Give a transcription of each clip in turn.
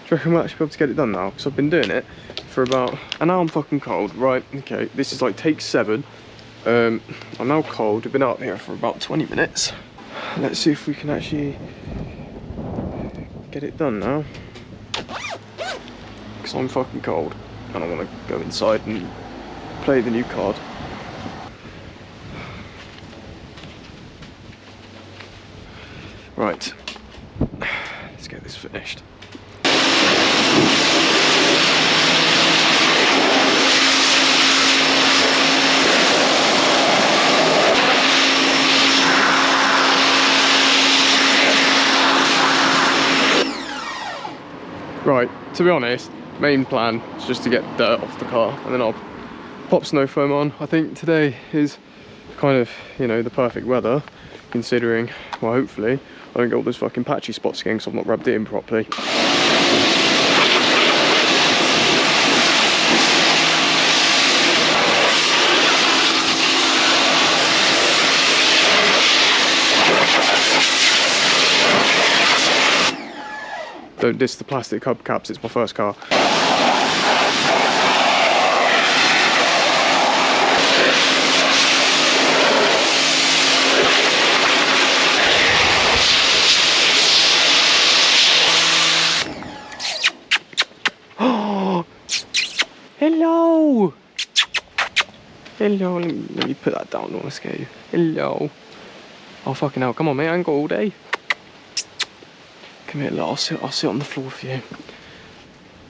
you reckon we'll actually be able to get it done now? Because I've been doing it for about, and now I'm fucking cold, right? Okay, this is like take 7. I'm now cold. I've been out here for about 20 minutes. Let's see if we can actually get it done now. Because I'm fucking cold and I want to go inside and play the new card. Right, let's get this finished. Right, to be honest, main plan is just to get dirt off the car and then I'll pop snow foam on. I think today is kind of, you know, the perfect weather, considering, well, hopefully I don't get all those fucking patchy spots again because I've not rubbed it in properly. Don't diss the plastic hubcaps, it's my first car. Oh, hello! Hello, let me put that down, I don't want to scare you. Hello. Oh fucking hell, come on mate, I ain't got all day. Come here, look, I'll sit on the floor for you.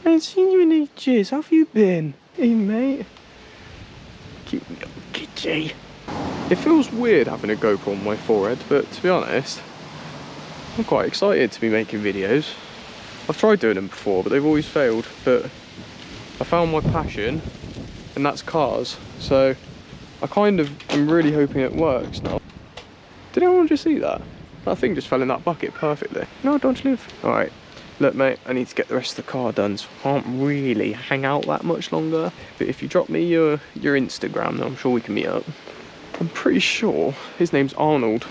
I ain't seen you in ages. How have you been? Hey, mate. Cute little kitty. It feels weird having a GoPro on my forehead, but to be honest, I'm quite excited to be making videos. I've tried doing them before, but they've always failed. But I found my passion, and that's cars. So I kind of am really hoping it works now. Did anyone just see that? That thing just fell in that bucket perfectly. No, don't live. Alright, look mate, I need to get the rest of the car done, so I can't really hang out that much longer. But if you drop me your Instagram, then I'm sure we can meet up. I'm pretty sure his name's Arnold.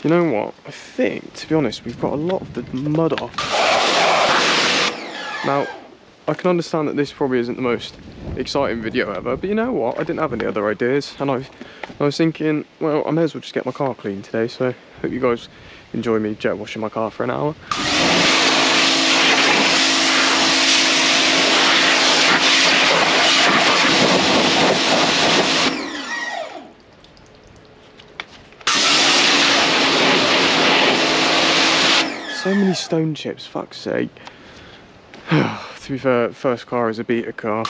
You know what? I think, to be honest, we've got a lot of the mud off. Now, I can understand that this probably isn't the most exciting video ever, but you know what? I didn't have any other ideas, and I was thinking, well, I may as well just get my car clean today, so hope you guys enjoy me jet washing my car for an hour. So many stone chips, fuck's sake. To be fair, first car is a beta car.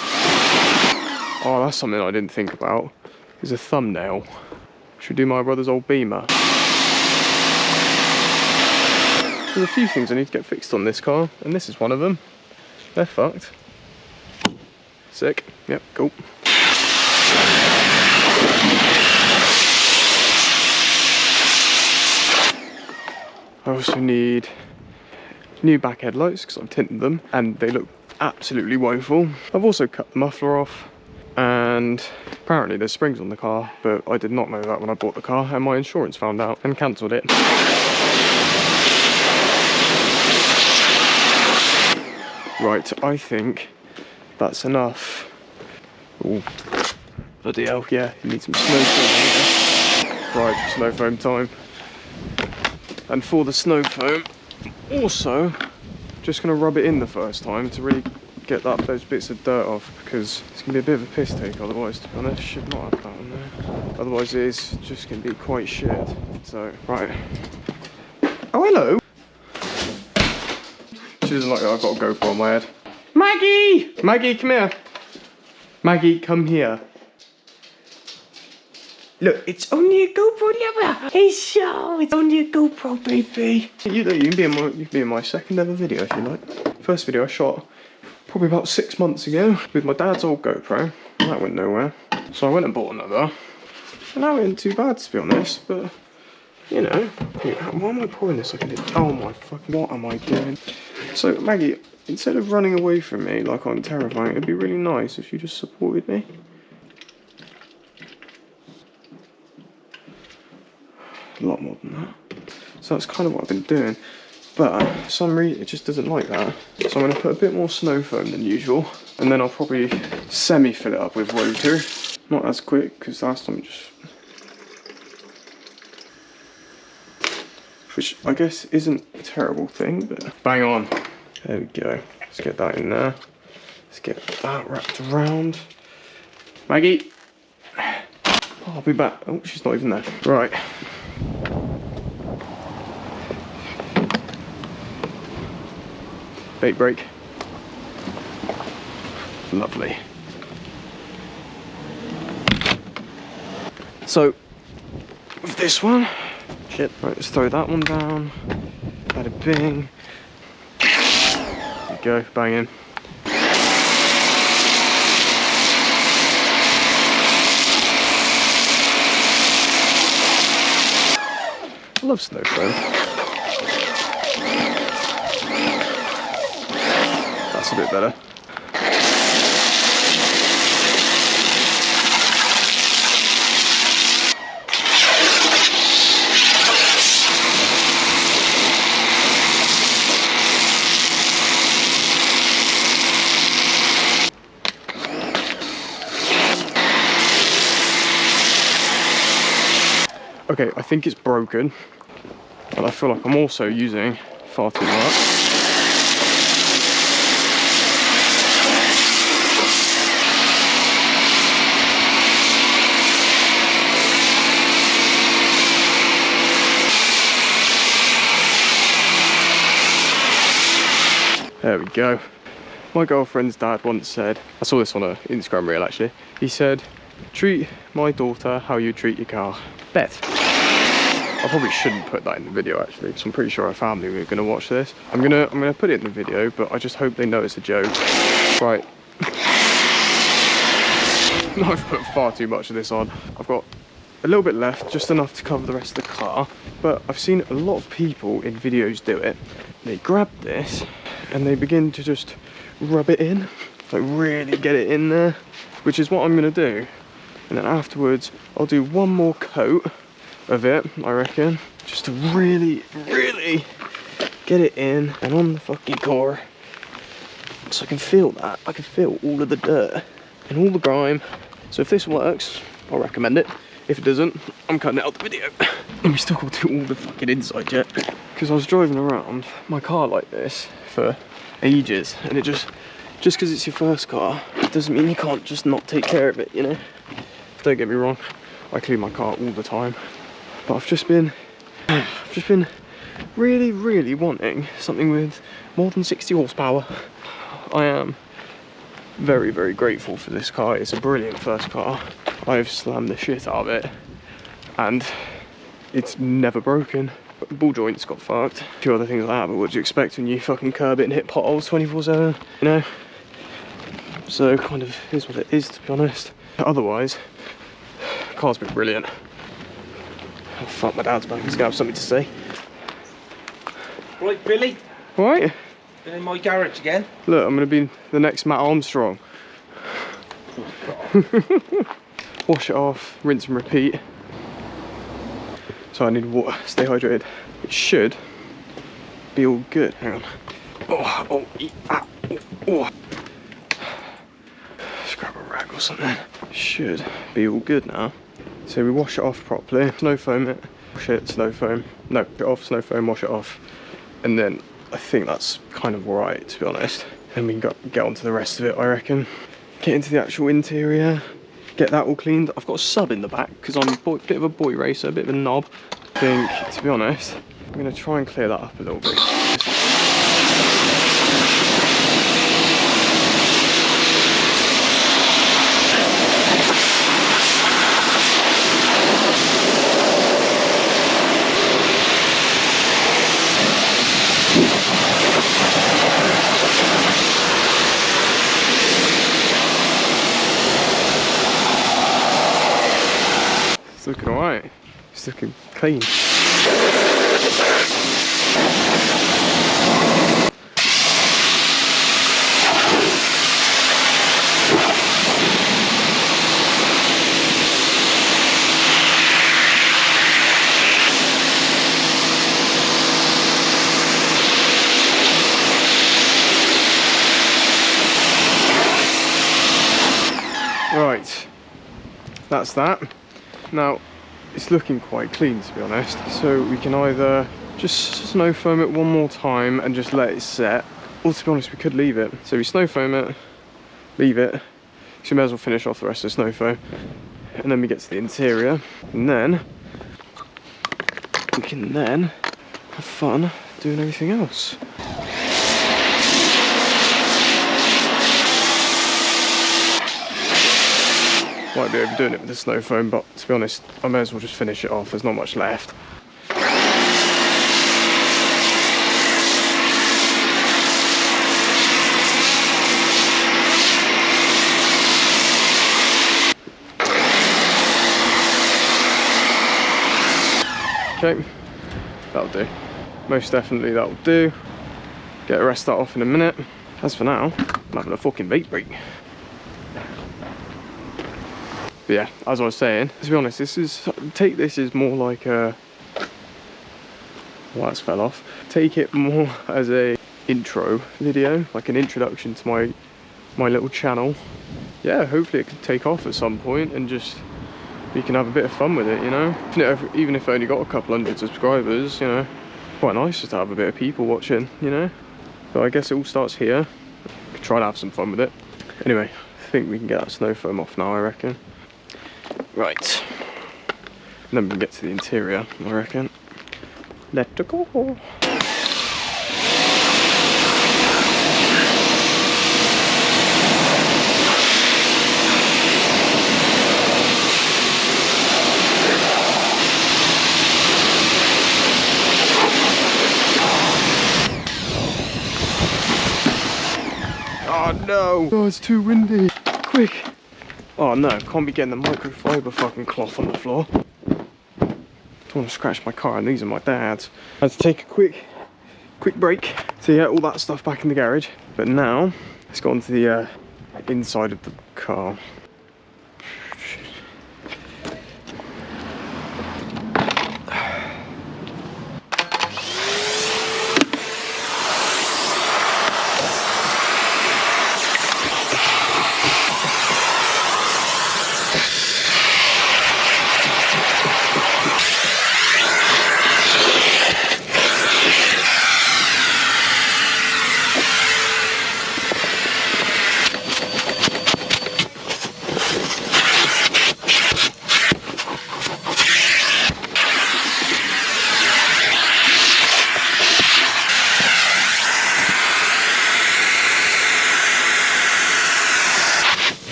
Oh, that's something I didn't think about. Is a thumbnail. Should do my brother's old Beamer. There's a few things I need to get fixed on this car, and this is one of them. They're fucked. Sick. Yep, cool. I also need new back headlights because I've tinted them and they look absolutely woeful. I've also cut the muffler off, and apparently there's springs on the car, but I did not know that when I bought the car, and my insurance found out and cancelled it. Right, I think that's enough. Oh, bloody hell, yeah, you need some snow foam. Right, snow foam time. And for the snow foam, also just going to rub it in the first time to really get those bits of dirt off, because it's going to be a bit of a piss take otherwise, to be honest. Should not have that on there. Otherwise it is just going to be quite shit. So, right. Oh, hello! She doesn't like that I've got a GoPro on my head. Maggie! Maggie, come here. Maggie, come here. Look, it's only a GoPro, lover. Hey, so it's only a GoPro, baby. You can be in my second ever video if you like. First video I shot probably about 6 months ago with my dad's old GoPro. That went nowhere, so I went and bought another. And that wasn't too bad, to be honest. But you know, why am I pouring this like a little? Oh my fucking! What am I doing? So Maggie, instead of running away from me like I'm terrifying, it'd be really nice if you just supported me. A lot more than that. So that's kind of what I've been doing. But for some reason it just doesn't like that. So I'm going to put a bit more snow foam than usual. And then I'll probably semi-fill it up with water. Not as quick, because last time it just... Which I guess isn't a terrible thing, but... Bang on. There we go. Let's get that in there. Let's get that wrapped around. Maggie! Oh, I'll be back. Oh, she's not even there. Right. Bait break. Lovely. So, with this one, shit, right, let's throw that one down. Bada bing. There we go, bang in. I love snow foam. That's a bit better. Okay, I think it's broken, but I feel like I'm also using far too much. There we go. My girlfriend's dad once said, I saw this on an Instagram reel actually, he said, treat my daughter how you treat your car. Beth. I probably shouldn't put that in the video actually, because I'm pretty sure our family are going to watch this. I'm gonna put it in the video, but I just hope they know it's a joke. Right. I've put far too much of this on. I've got a little bit left, just enough to cover the rest of the car. But I've seen a lot of people in videos do it. They grab this and they begin to just rub it in, like really get it in there, which is what I'm gonna do. And then afterwards, I'll do one more coat of it, I reckon, just to really, really get it in and on the fucking car. So I can feel that. I can feel all of the dirt and all the grime. So if this works, I'll recommend it. If it doesn't, I'm cutting it out the video. And we still got to do all the fucking inside yet. Because I was driving around my car like this for ages, and it just because it's your first car, it doesn't mean you can't just not take care of it, you know? Don't get me wrong, I clean my car all the time. But I've just been really, really wanting something with more than 60 horsepower. I am very, very grateful for this car. It's a brilliant first car. I've slammed the shit out of it and it's never broken. The ball joints got fucked, a few other things like that, but what do you expect when you fucking curb it and hit potholes 24/7, you know? So kind of is what it is, to be honest. Otherwise, the car's been brilliant. Oh fuck, my dad's back, he's gonna have something to say. Right, Billy? Right? Been in my garage again. Look, I'm gonna be the next Matt Armstrong. Wash it off, rinse and repeat. So I need water, stay hydrated. It should be all good. Hang on. Oh. Just grab a rag or something. Should be all good now. So we wash it off properly, snow foam it, wash it, snow foam. No, put it off, snow foam, wash it off. And then I think that's kind of alright, to be honest. And we can get on to the rest of it, I reckon. Get into the actual interior, get that all cleaned. I've got a sub in the back because I'm a bit of a boy racer, a bit of a knob. I think, to be honest, I'm going to try and clear that up a little bit. It's looking alright. It's looking clean. that's that. Now, it's looking quite clean, to be honest. So we can either just snow foam it one more time and just let it set, or to be honest, we could leave it. So we snow foam it, leave it, so we may as well finish off the rest of the snow foam, and then we get to the interior, and then we can then have fun doing everything else. Might be overdoing it with the snow foam, but to be honest, I may as well just finish it off. There's not much left. Okay, that'll do. Most definitely that'll do. Get the rest of that off in a minute. As for now, I'm having a fucking vape break. But yeah, as I was saying, to be honest, take this as more like a, well, that's fell off. Take it more as a intro video, like an introduction to my little channel. Yeah, hopefully it can take off at some point and just we can have a bit of fun with it, you know. Even if I only got a couple hundred subscribers, you know, quite nice just to have a bit of people watching, you know. But I guess it all starts here. Could try to have some fun with it. Anyway, I think we can get that snow foam off now, I reckon. Right, and then we can get to the interior, I reckon. Let's go. Oh no! Oh, it's too windy. Quick! Oh no, can't be getting the microfiber fucking cloth on the floor. Don't want to scratch my car, and these are my dad's. I had to take a quick break to get all that stuff back in the garage. But now, let's go on to the inside of the car.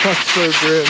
That's so grim.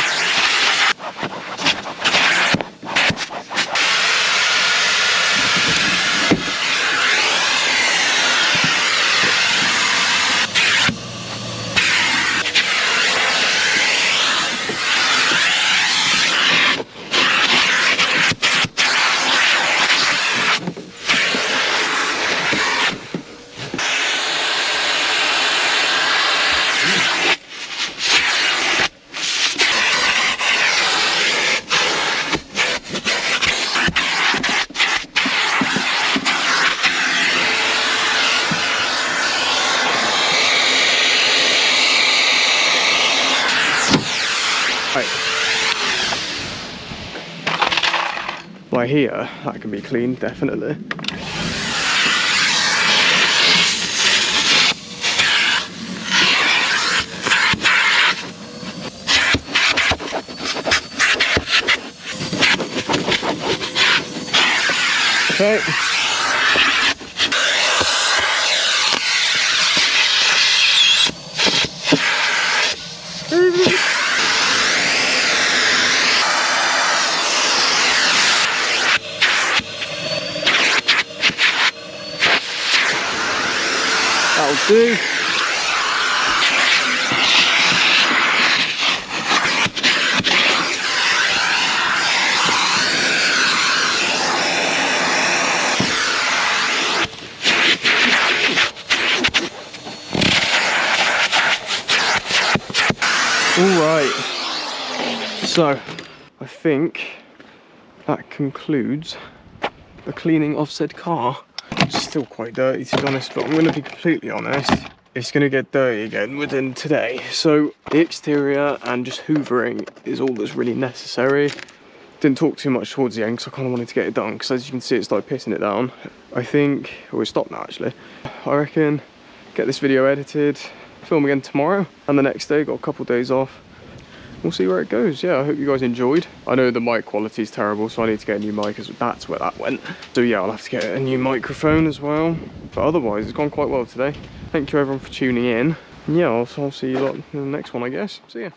By here, that can be cleaned, definitely. Okay. That'll do. Alright, so I think that concludes the cleaning of said car. It's still quite dirty to be honest, but I'm going to be completely honest, it's going to get dirty again within today. So the exterior and just hoovering is all that's really necessary. Didn't talk too much towards the end because I kind of wanted to get it done, because as you can see it started pissing it down. I think, oh, it's stopped now actually. I reckon get this video edited, film again tomorrow, and the next day, got a couple days off. We'll see where it goes. Yeah, I hope you guys enjoyed. I know the mic quality is terrible, so I need to get a new mic, because that's where that went. So yeah, I'll have to get a new microphone as well. But otherwise, it's gone quite well today. Thank you everyone for tuning in. And yeah, I'll see you lot in the next one, I guess. See ya.